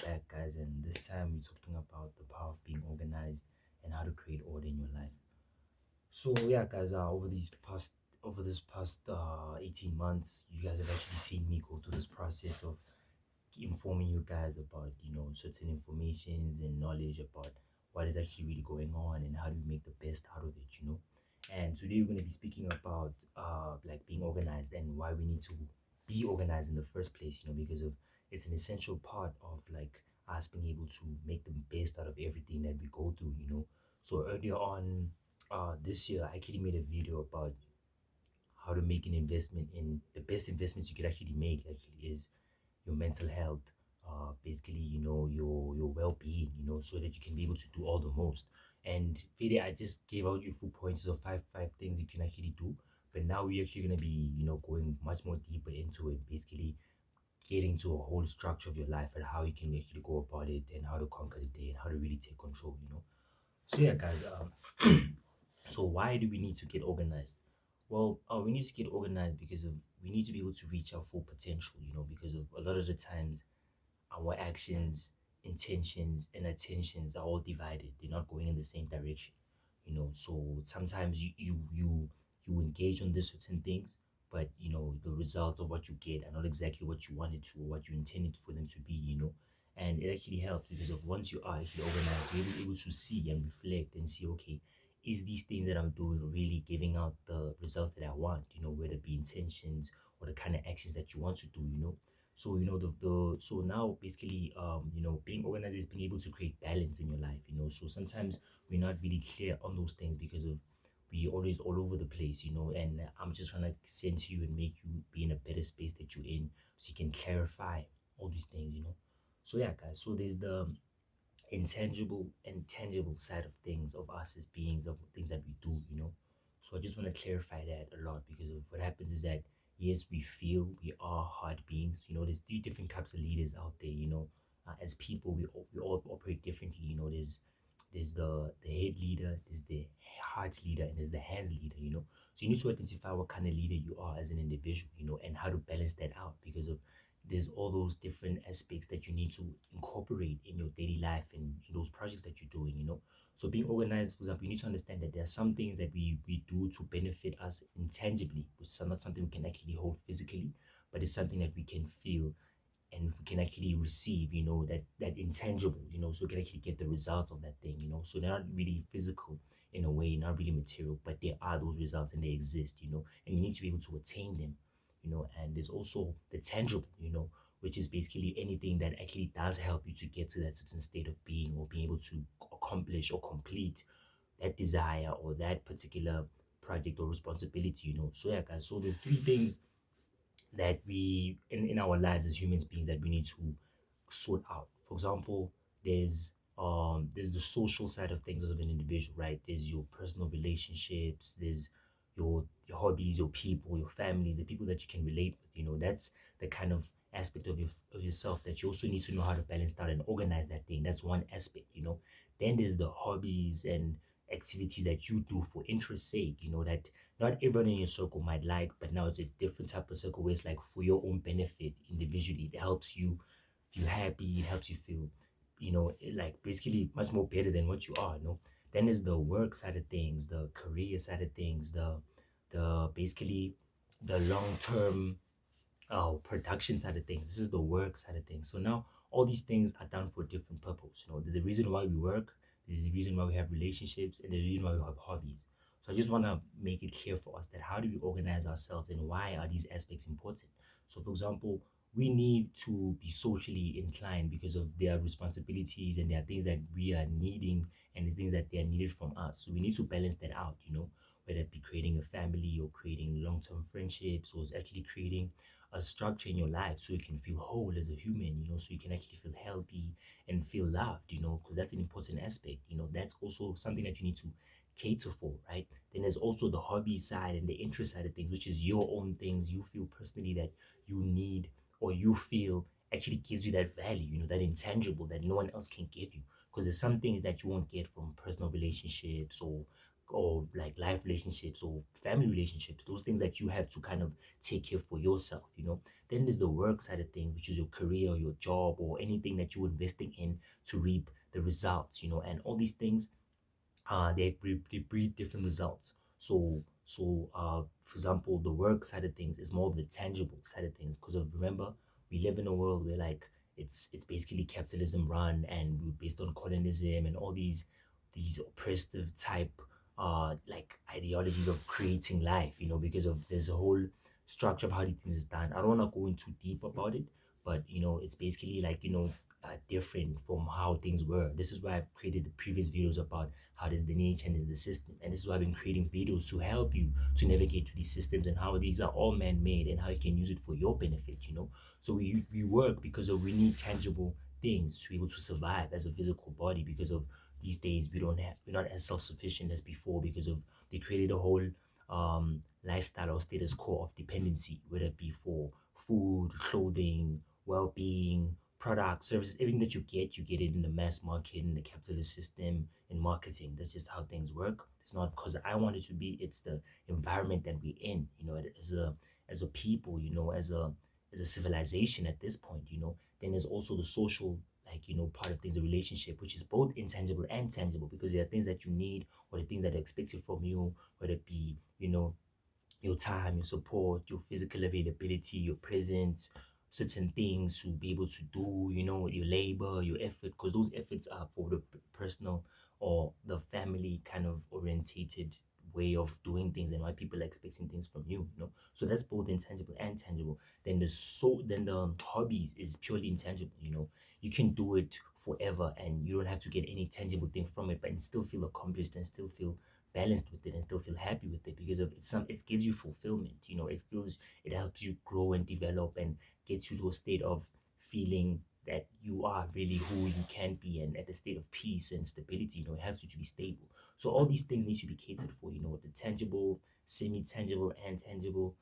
back, guys, and this time we're talking about the power of being organized and how to create order in your life. So yeah, guys, over this past 18 months, you guys have actually seen me go through this process of informing you guys about certain informations and knowledge about what is actually really going on and how do you make the best out of it. And today we're going to be speaking about like being organized and why we need to be organized in the first place, because of it's an essential part of like us being able to make the best out of everything that we go through. So earlier on this year I actually made a video about how to make an investment in the best investments you could actually make actually is your mental health, basically, your well-being, so that you can be able to do all the most. And Fede, I just gave out you full points of five things you can actually do, but now we're actually going to be going much more deeper into it, basically getting to a whole structure of your life and how you can actually go about it and how to conquer the day and how to really take control. So yeah, guys, so why do we need to get organized? Well, we need to get organized because of we need to be able to reach our full potential, because of a lot of the times our actions, intentions, and attentions are all divided. They're not going in the same direction. So sometimes you engage on these certain things, but the results of what you get are not exactly what you wanted to or what you intended for them to be. And it actually helps because of once you are actually organized, you're able to see and reflect and see, okay, is these things that I'm doing really giving out the results that I want, whether it be intentions or the kind of actions that you want to do. So so now basically being organized is being able to create balance in your life. So sometimes we're not really clear on those things because of we always all over the place. And I'm just trying to send to you and make you be in a better space that you're in so you can clarify all these things. So yeah, guys, so there's the intangible and tangible side of things of us as beings of things that we do. So I just want to clarify that a lot because of what happens is that yes, we feel we are hard beings. There's three different types of leaders out there. As people, we all operate differently. There's the head leader, there's the heart leader, and there's the hands leader. So you need to identify what kind of leader you are as an individual, and how to balance that out because of there's all those different aspects that you need to incorporate in your daily life and in those projects that you're doing. So being organized, for example, you need to understand that there are some things that we do to benefit us intangibly, which is not something we can actually hold physically, but it's something that we can feel and we can actually receive, that intangible, so we can actually get the results of that thing. So they're not really physical in a way, not really material, but there are those results and they exist, and you need to be able to attain them. And there's also the tangible, which is basically anything that actually does help you to get to that certain state of being or being able to accomplish or complete that desire or that particular project or responsibility. So yeah, guys, so there's three things that we in our lives as humans beings that we need to sort out. For example, there's the social side of things as of an individual, right? There's your personal relationships, there's your hobbies, your people, your families, the people that you can relate with. That's the kind of aspect of yourself that you also need to know how to balance out and organize that thing. That's one aspect. Then there's the hobbies and activities that you do for interest's sake, that not everyone in your circle might like, but now it's a different type of circle where it's like for your own benefit individually. It helps you feel happy, it helps you feel, like basically much more better than what you are. Then there's the work side of things, the career side of things, the basically the long term production side of things. This is the work side of things. So now all these things are done for a different purpose. There's a reason why we work, there's a reason why we have relationships, and there's a reason why we have hobbies. So I just want to make it clear for us that how do we organize ourselves and why are these aspects important? So for example, we need to be socially inclined because of their responsibilities and there are things that we are needing and the things that they are needed from us. So we need to balance that out, whether it be creating a family or creating long-term friendships or it's actually creating a structure in your life so you can feel whole as a human, so you can actually feel healthy and feel loved, because that's an important aspect. That's also something that you need to cater for, right? Then there's also the hobby side and the interest side of things, which is your own things you feel personally that you need or you feel actually gives you that value, that intangible that no one else can give you. Because there's some things that you won't get from personal relationships or or like life relationships or family relationships, those things that you have to kind of take care for yourself, you know. Then there's the work side of things, which is your career, your job, or anything that you're investing in to reap the results, you know. And all these things, they breed different results. For example, the work side of things is more of the tangible side of things, because of, remember, we live in a world where like it's basically capitalism run, and we're based on colonism and all these oppressive type like ideologies of creating life, you know, because of there's a whole structure of how these things is done. I don't want to go into deep about it, but you know, it's basically like, you know, different from how things were. This is why I've created the previous videos about how there's the nature and there's the system. And this is why I've been creating videos to help you to navigate to these systems and how these are all man-made and how you can use it for your benefit, you know. So we work because of we need tangible things to be able to survive as a physical body, because of these days we're not as self-sufficient as before, because of they created a whole lifestyle or status quo of dependency, whether it be for food, clothing, well-being, products, services, everything that you get it in the mass market, in the capitalist system, in marketing. That's just how things work. It's not because I want it to be, it's the environment that we're in, you know, as a people, you know, as a civilization at this point, you know. Then there's also the social, like, you know, part of things, the relationship, which is both intangible and tangible, because there are things that you need or the things that are expected from you, whether it be, you know, your time, your support, your physical availability, your presence, certain things to be able to do, you know, your labor, your effort, because those efforts are for the personal or the family kind of orientated way of doing things, and why people are expecting things from you, you know. So that's both intangible and tangible. Then the hobbies is purely intangible, you know. You can do it forever and you don't have to get any tangible thing from it, but and still feel accomplished and still feel balanced with it and still feel happy with it, because of it gives you fulfillment, you know. It helps you grow and develop and gets you to a state of feeling that you are really who you can be, and at a state of peace and stability, you know. It helps you to be stable. So all these things need to be catered for, you know, the tangible, semi-tangible, and tangible,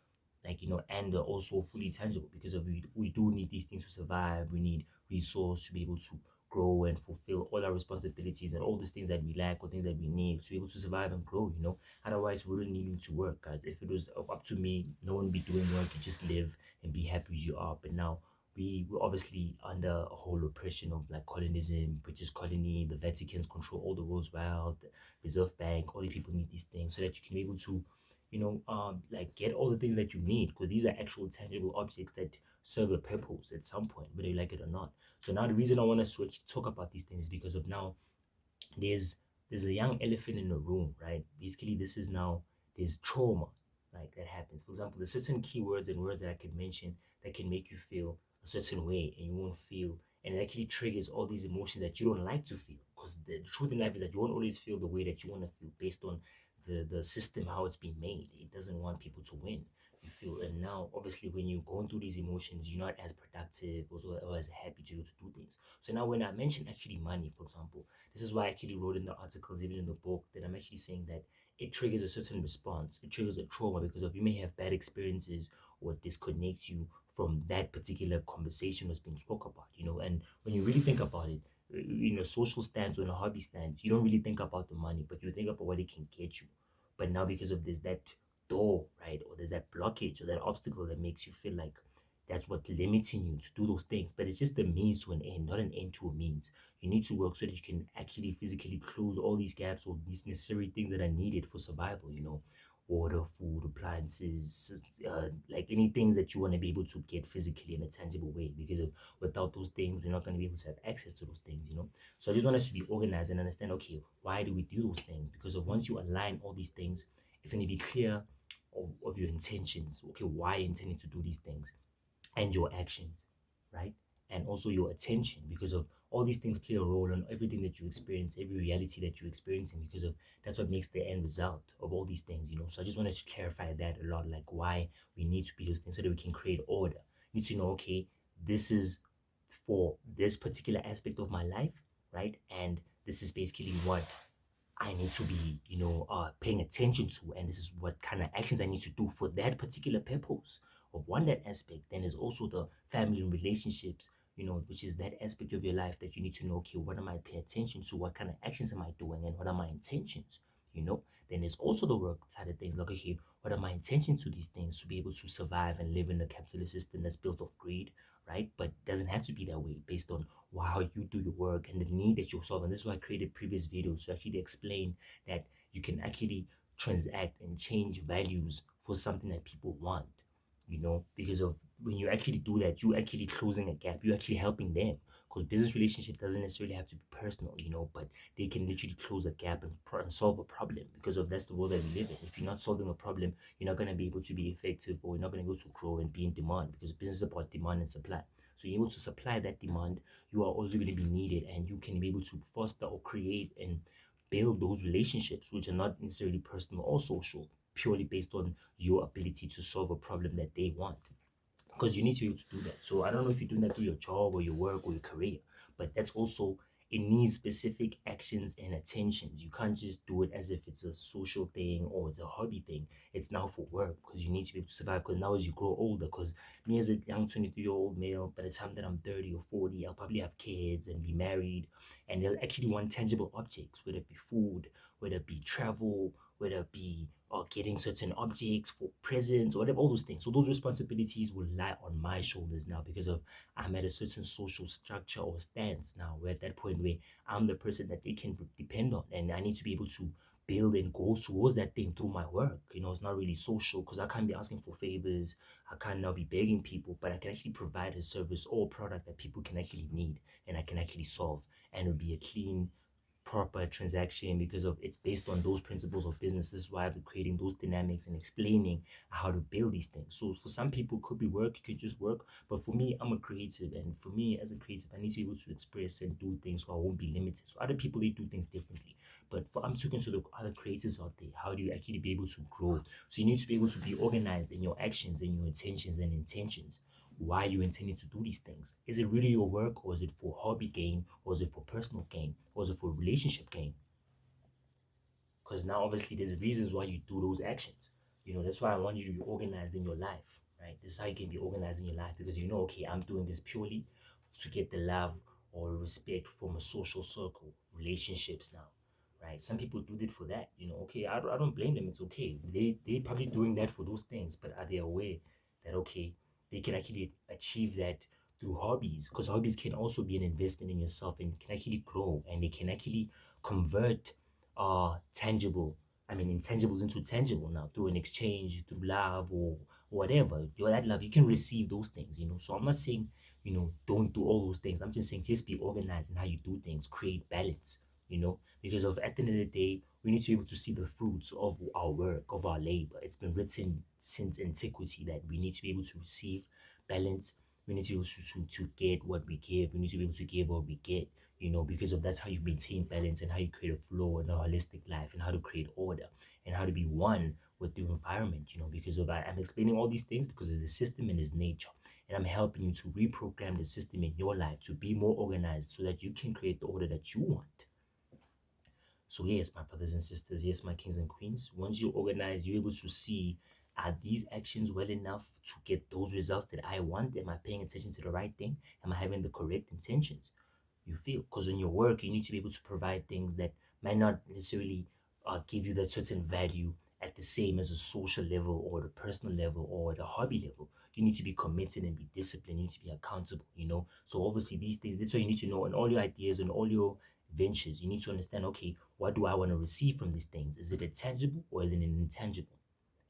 like, you know, and they're also fully tangible, because of we do need these things to survive. We need resource to be able to grow and fulfill all our responsibilities and all these things that we lack or things that we need to be able to survive and grow, you know. Otherwise, we wouldn't need you to work, guys. If it was up to me, no one would be doing work. You just live and be happy as you are. But now we're obviously under a whole oppression of like colonism, British colony, the Vatican's control all the world's wealth, the Reserve Bank. All these people need these things so that you can be able to, you know, like get all the things that you need, because these are actual tangible objects that serve a purpose at some point, whether you like it or not. So now the reason I want to switch talk about these things is because of now there's there's a young elephant in the room, right? Basically, this is now there's trauma like that happens. For example, there's certain keywords and words that I could mention that can make you feel a certain way and you won't feel, and it actually triggers all these emotions that you don't like to feel. Because the truth in life is that you won't always feel the way that you want to feel based on the system, how it's been made. It doesn't want people to win. You feel, and now obviously when you're going through these emotions, you're not as productive or as happy to be able to do things. So now when I mention actually money, for example, this is why I actually wrote in the articles, even in the book, that I'm actually saying that it triggers a certain response. It triggers a trauma, because of you may have bad experiences or it disconnects you from that particular conversation that's being spoke about, you know. And when you really think about it, you know, social stance or in a hobby stance, you don't really think about the money, but you think about what it can get you. But now because of this, that door, right, or there's that blockage or that obstacle that makes you feel like that's what limiting you to do those things. But it's just a means to an end, not an end to a means. You need to work so that you can actually physically close all these gaps or these necessary things that are needed for survival, you know, water, food, appliances, like any things that you want to be able to get physically in a tangible way, because of, without those things you're not going to be able to have access to those things, you know. So I just want us to be organized and understand, okay, why do we do those things? Because of once you align all these things, it's going to be clear of your intentions. Okay, why you're intending to do these things, and your actions, right? And also your attention, because of all these things play a role in everything that you experience, every reality that you're experiencing, because of that's what makes the end result of all these things, you know. So I just wanted to clarify that a lot, like why we need to be those things so that we can create order. You need to know, okay, this is for this particular aspect of my life, right? And this is basically what I need to be, you know, paying attention to, and this is what kind of actions I need to do for that particular purpose of one that aspect. Then there's also the family and relationships, you know, which is that aspect of your life that you need to know. Okay, what am I paying attention to? What kind of actions am I doing, and what are my intentions? you know. Then there's also the work side of things. Like, okay, what are my intentions to these things to be able to survive and live in a capitalist system that's built of greed, right? But it doesn't have to be that way based on how you do your work and the need that you're solving. This is why I created previous videos to actually explain that you can actually transact and change values for something that people want, you know, because of when you actually do that, you actually closing a gap, you're actually helping them. Because business relationship doesn't necessarily have to be personal, you know, but they can literally close a gap and, and solve a problem because of that's the world that we live in. If you're not solving a problem, you're not going to be able to be effective, or you're not going to be able to grow and be in demand, because business is about demand and supply. So you're able to supply that demand, you are also going to be needed, and you can be able to foster or create and build those relationships, which are not necessarily personal or social, purely based on your ability to solve a problem that they want, because you need to be able to do that. So I don't know if you're doing that through your job or your work or your career, but that's also, it needs specific actions and attentions. You can't just do it as if it's a social thing or it's a hobby thing. It's now for work, because you need to be able to survive. Because now as you grow older, because me as a young 23-year-old male, by the time that I'm 30 or 40, I'll probably have kids and be married, and they'll actually want tangible objects, whether it be food, whether it be travel, whether it be getting certain objects for presents, or whatever, all those things. So those responsibilities will lie on my shoulders now, because of I'm at a certain social structure or stance now. We're at that point where I'm the person that they can depend on, and I need to be able to build and go towards that thing through my work. You know, it's not really social, because I can't be asking for favors. I can't now be begging people, but I can actually provide a service or a product that people can actually need and I can actually solve, and it'll be a clean, proper transaction, because of it's based on those principles of business. This is why I've been creating those dynamics and explaining how to build these things. So for some people, it could be work, you could just work. But for me, I'm a creative, and for me as a creative, I need to be able to express and do things so I won't be limited. So other people, they do things differently. But for I'm talking to the other creatives out there, how do you actually be able to grow? So you need to be able to be organized in your actions and your intentions and intentions. Why you intending to do these things? Is it really your work, or is it for hobby gain, or is it for personal gain, or is it for relationship gain? Because now obviously there's reasons why you do those actions. You know, that's why I want you to be organized in your life, right? This is how you can be organized in your life, because you know, okay, I'm doing this purely to get the love or respect from a social circle, relationships now, right? Some people do it for that, you know. Okay, I don't blame them. It's okay. They probably doing that for those things, but are they aware that okay, they can actually achieve that through hobbies? Because hobbies can also be an investment in yourself and can actually grow, and they can actually convert tangible, I mean intangibles into tangible now, through an exchange, through love or whatever. Your that love, you can receive those things, you know. So I'm not saying, you know, don't do all those things. I'm just saying just be organized in how you do things, create balance, you know, because of at the end of the day, we need to be able to see the fruits of our work, of our labor. It's been written since antiquity that we need to be able to receive balance. We need to be able to get what we give. We need to be able to give what we get, you know, because of that's how you maintain balance and how you create a flow and a holistic life, and how to create order and how to be one with the environment, you know, because of I'm explaining all these things because of the system and its nature. And I'm helping you to reprogram the system in your life to be more organized so that you can create the order that you want. So yes, my brothers and sisters, yes, my kings and queens, once you organize, you're able to see, are these actions well enough to get those results that I want? Am I paying attention to the right thing? Am I having the correct intentions? You feel, because in your work you need to be able to provide things that might not necessarily give you that certain value at the same as a social level or the personal level or the hobby level. You need to be committed and be disciplined. You need to be accountable, you know. So obviously these things, that's why you need to know in all your ideas and all your ventures, you need to understand, okay, what do I want to receive from these things? Is it a tangible or is it an intangible?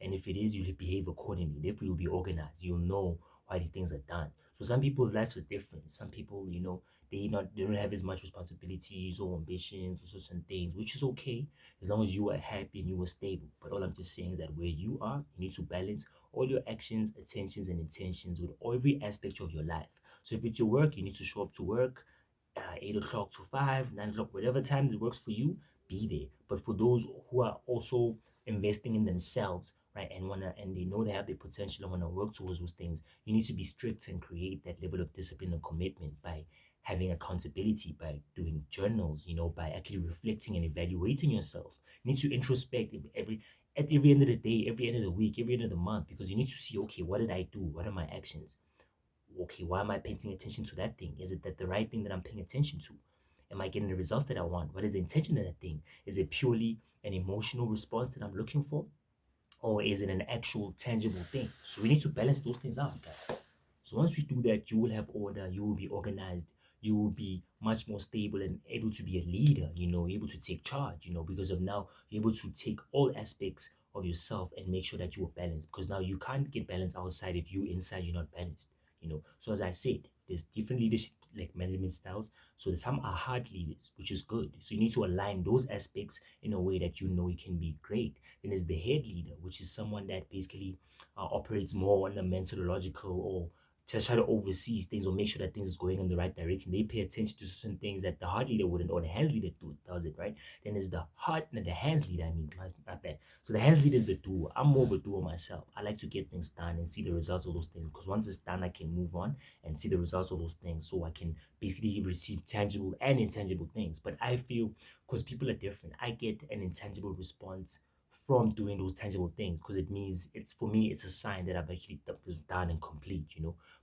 And if it is, you'll behave accordingly. Therefore, you'll be organized. You'll know why these things are done. So some people's lives are different. Some people, you know, they don't have as much responsibilities or ambitions or certain things, which is okay as long as you are happy and you are stable. But all I'm just saying is that where you are, you need to balance all your actions, attentions, and intentions with every aspect of your life. So if it's your work, you need to show up to work 8 o'clock to 5, 9 o'clock, whatever time that works for you, be there. But for those who are also investing in themselves, right, and they know they have the potential and wanna work towards those things, you need to be strict and create that level of discipline and commitment by having accountability, by doing journals, you know, by actually reflecting and evaluating yourself. You need to introspect at every end of the day, every end of the week, every end of the month, because you need to see, okay, what did I do? What are my actions? Okay, why am I paying attention to that thing? Is it that the right thing that I'm paying attention to? Am I getting the results that I want? What is the intention of that thing? Is it purely an emotional response that I'm looking for? Or is it an actual tangible thing? So we need to balance those things out, guys. So once we do that, you will have order, you will be organized, you will be much more stable and able to be a leader, able to take charge, because of now you're able to take all aspects of yourself and make sure that you are balanced. Because now you can't get balance outside if you inside you're not balanced. So as I said, there's different leadership like management styles. So some are hard leaders, which is good. So you need to align those aspects in a way that you can be great. Then there's the head leader, which is someone that basically operates more on the mentological or just try to oversee things or make sure that things is going in the right direction. They pay attention to certain things that the heart leader wouldn't or the hands leader does it, right? Then there's the heart and the hands leader, my bad. So the hands leader is the doer. I'm more of a doer myself. I like to get things done and see the results of those things because once it's done, I can move on and see the results of those things so I can basically receive tangible and intangible things. But I feel because people are different, I get an intangible response from doing those tangible things because it means it's for me it's a sign that I've actually done and complete.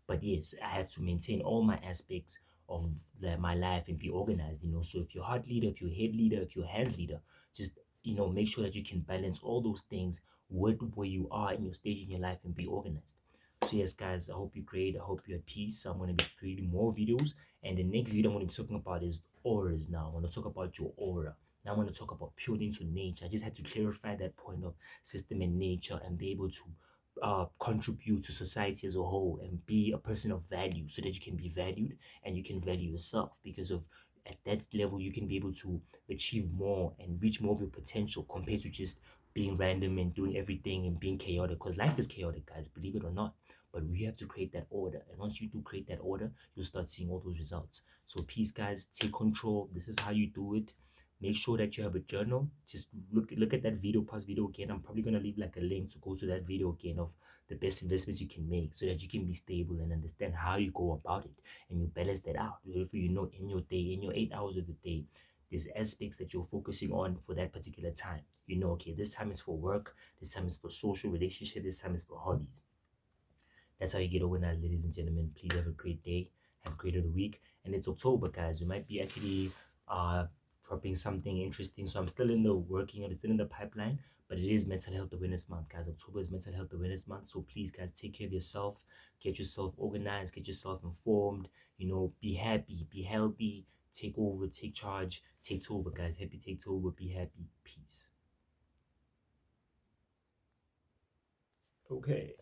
But yes, I have to maintain all my aspects of my life and be organized. So if you're heart leader, if you're head leader, if you're hands leader, just make sure that you can balance all those things with where you are in your stage in your life and be organized. So yes, guys, I hope you great. I hope you're at peace. I'm gonna be creating more videos, and the next video I'm gonna be talking about is auras. Now I'm gonna talk about your aura. Now I want to talk about purely into nature. I just had to clarify that point of system and nature and be able to contribute to society as a whole and be a person of value so that you can be valued and you can value yourself because of at that level you can be able to achieve more and reach more of your potential compared to just being random and doing everything and being chaotic because life is chaotic, guys, believe it or not. But we have to create that order, and once you do create that order, you'll start seeing all those results. So peace, guys, take control. This is how you do it. Make sure that you have a journal. Just look at that video, past video again. I'm probably gonna leave like a link to go to that video again of the best investments you can make so that you can be stable and understand how you go about it and you balance that out. If you know in your day, in your 8 hours of the day, there's aspects that you're focusing on for that particular time. Okay, this time is for work, this time is for social relationship, this time is for hobbies. That's how you get organized, ladies and gentlemen. Please have a great day. Have a great of the week. And it's October, guys. We might be actually dropping something interesting. So I'm still in the working, I'm still in the pipeline. But it is Mental Health Awareness Month, guys. October is Mental Health Awareness Month. So please, guys, take care of yourself. Get yourself organized. Get yourself informed. Be happy. Be healthy. Take over. Take charge. Take over, guys. Happy take over. Be happy. Peace. Okay.